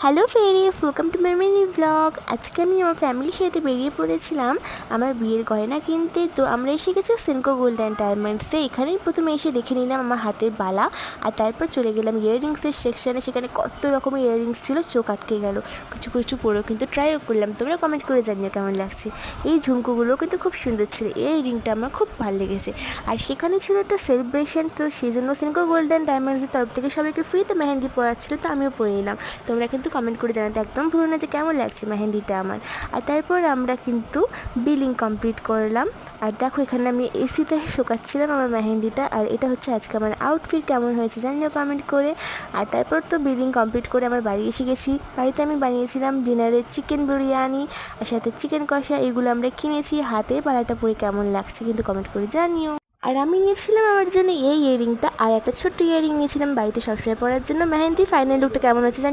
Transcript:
Hello friends, welcome to my mini blog. আজকে আমি আমার ফ্যামিলির সাথে বেরিয়ে পড়েছিলাম আমার বিয়ের গয়না কিনতে। তো আমরা এসে গেছি সেনকো গোল্ড অ্যান্ড ডায়মন্ডসে। এখানেই প্রথমে এসে দেখে নিলাম আমার হাতের বালা, আর তারপর চলে গেলাম ইয়াররিংসের সেকশানে। সেখানে কত রকমের ইয়াররিংস ছিল, চোখ আটকে গেল। কিছু কিছু পরেও কিন্তু ট্রাইও করলাম। তোমরা কমেন্ট করে জানিও কেমন লাগছে। এই ঝুমকোগুলো কিন্তু খুব সুন্দর ছিল, এই রিংটা আমার খুব ভালো লেগেছে। আর সেখানে ছিল একটা সেলিব্রেশন, তো সেই জন্য সেনকো গোল্ড অ্যান্ড ডায়মন্ডসের তরফ থেকে সবাইকে ফ্রিতে মেহেন্দি পড়াচ্ছিল, তো আমিও পরে নিলাম। তোমরা কিন্তু কমেন্ট করে জানাতে একদম ভুলো না যে কেমন লাগছে মেহেন্দিটা আমার। আর তারপর আমরা কিন্তু বিলিং কমপ্লিট করলাম। আর দেখো এখানে আমি এসিতে শোকাচ্ছিলাম আমার মেহেন্দিটা। আর এটা হচ্ছে আজকে আমার আউটফিট, কেমন হয়েছে জানিও কমেন্ট করে। আর তারপর তো বিলিং কমপ্লিট করে আমার বাড়ি এসে গেছি। বাড়িতে আমি বানিয়েছিলাম ডিনারে চিকেন বিরিয়ানি আর সাথে চিকেন কষা, এগুলো আমরা কিনেছি। হাতে পালাটা পরে কেমন লাগছে কিন্তু কমেন্ট করে জানিও। আর আমি নিয়েছিলাম আমার জন্য এই ইয়াররিংটা, আর একটা ছোট্ট ইয়াররিং নিয়েছিলাম বাড়িতে সবসময় পরার জন্য। মেহেন্দি ফাইনাল লুকটা কেমন হচ্ছে জানিও।